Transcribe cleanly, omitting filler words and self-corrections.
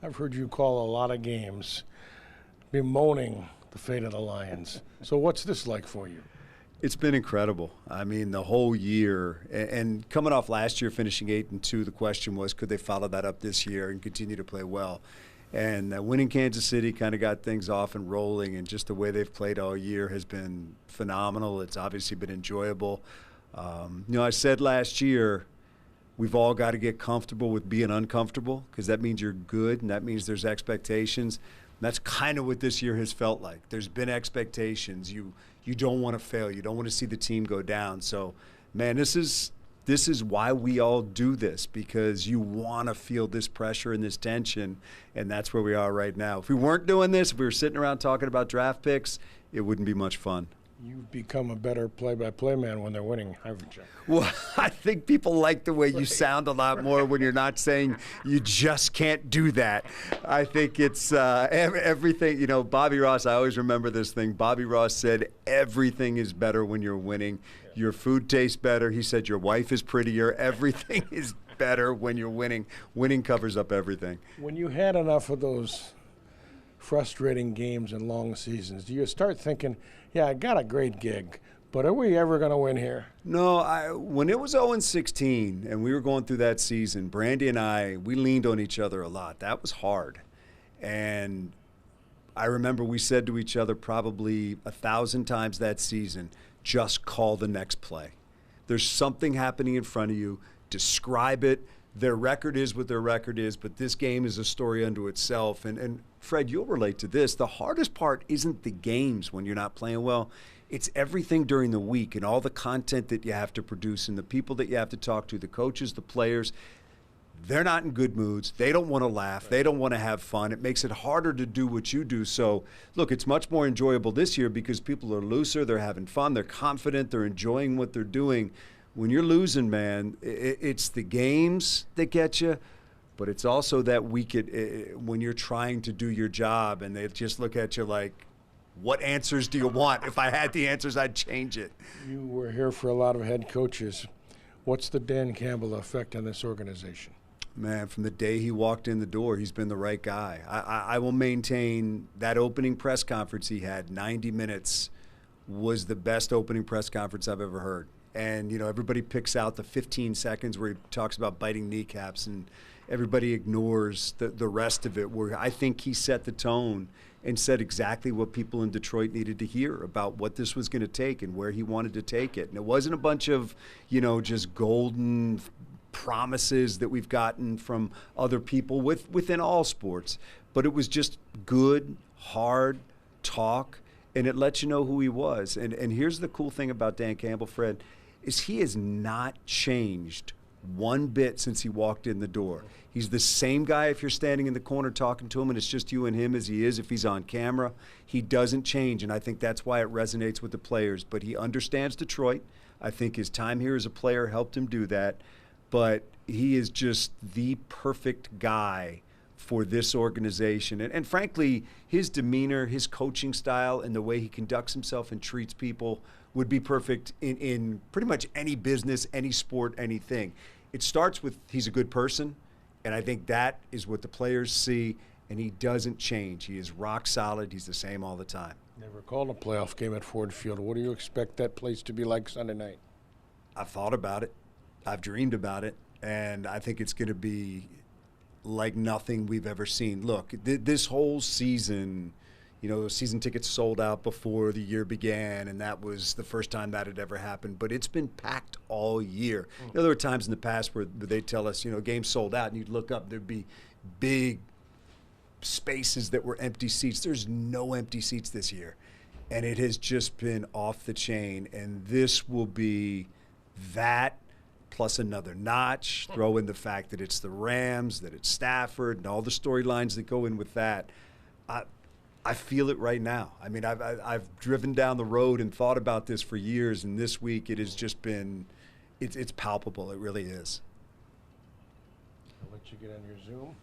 I've heard you call a lot of games bemoaning the fate of the Lions. So what's this like for you? It's been incredible. I mean, the whole year, and coming off last year, finishing 8-2, the question was, could they follow that up this year and continue to play well? And winning Kansas City kind of got things off and rolling, and just the way they've played all year has been phenomenal. It's obviously been enjoyable. I said last year, we've all got to get comfortable with being uncomfortable, because that means you're good, and that means there's expectations. And that's kind of what this year has felt like. There's been expectations. You don't want to fail. You don't want to see the team go down. So, man, this is why we all do this, because you want to feel this pressure and this tension, and that's where we are right now. If we weren't doing this, if we were sitting around talking about draft picks, it wouldn't be much fun. You've become a better play-by-play man when they're winning, haven't you? Well, I think people like the way you sound a lot more when you're not saying you just can't do that. I think it's everything. Bobby Ross, I always remember this thing. Bobby Ross said everything is better when you're winning. Your food tastes better. He said your wife is prettier. Everything is better when you're winning. Winning covers up everything. When you had enough of those frustrating games and long seasons, do you start thinking, yeah, I got a great gig, but are we ever going to win here? No, when it was 0-16 and we were going through that season, Brandy and I, we leaned on each other a lot. That was hard. And I remember we said to each other probably 1,000 times that season, just call the next play. There's something happening in front of you. Describe it. Their record is what their record is, but this game is a story unto itself. And Fred, you'll relate to this. The hardest part isn't the games when you're not playing well. It's everything during the week and all the content that you have to produce and the people that you have to talk to, the coaches, the players. They're not in good moods. They don't want to laugh. They don't want to have fun. It makes it harder to do what you do. So, look, it's much more enjoyable this year because people are looser. They're having fun. They're confident. They're enjoying what they're doing. When you're losing, man, it's the games that get you, but it's also that week when you're trying to do your job and they just look at you like, what answers do you want? If I had the answers, I'd change it. You were here for a lot of head coaches. What's the Dan Campbell effect on this organization? Man, from the day he walked in the door, he's been the right guy. I will maintain that opening press conference he had, 90 minutes, was the best opening press conference I've ever heard. And, everybody picks out the 15 seconds where he talks about biting kneecaps, and everybody ignores the rest of it, where I think he set the tone and said exactly what people in Detroit needed to hear about what this was going to take and where he wanted to take it. And it wasn't a bunch of, just golden promises that we've gotten from other people within all sports, but it was just good, hard talk, and it lets you know who he was. And here's the cool thing about Dan Campbell, Fred, is he has not changed one bit since he walked in the door. He's the same guy if you're standing in the corner talking to him and it's just you and him as he is if he's on camera. He doesn't change, and I think that's why it resonates with the players. But he understands Detroit. I think his time here as a player helped him do that. But he is just the perfect guy for this organization. And frankly, his demeanor, his coaching style, and the way he conducts himself and treats people would be perfect in pretty much any business, any sport, anything. It starts with he's a good person, and I think that is what the players see, and he doesn't change. He is rock solid. He's the same all the time. Never called a playoff game at Ford Field. What do you expect that place to be like Sunday night? I've thought about it. I've dreamed about it, and I think it's going to be like nothing we've ever seen. Look, this whole season, season tickets sold out before the year began, and that was the first time that had ever happened. But it's been packed all year. There were times in the past where they'd tell us, games sold out, and you'd look up, there'd be big spaces that were empty seats. There's no empty seats this year, and it has just been off the chain. And this will be that plus another notch. Throw in the fact that it's the Rams, that it's Stafford, and all the storylines that go in with that. I feel it right now. I mean, I've driven down the road and thought about this for years, and this week it has just been, it's palpable. It really is. I'll let you get on your Zoom.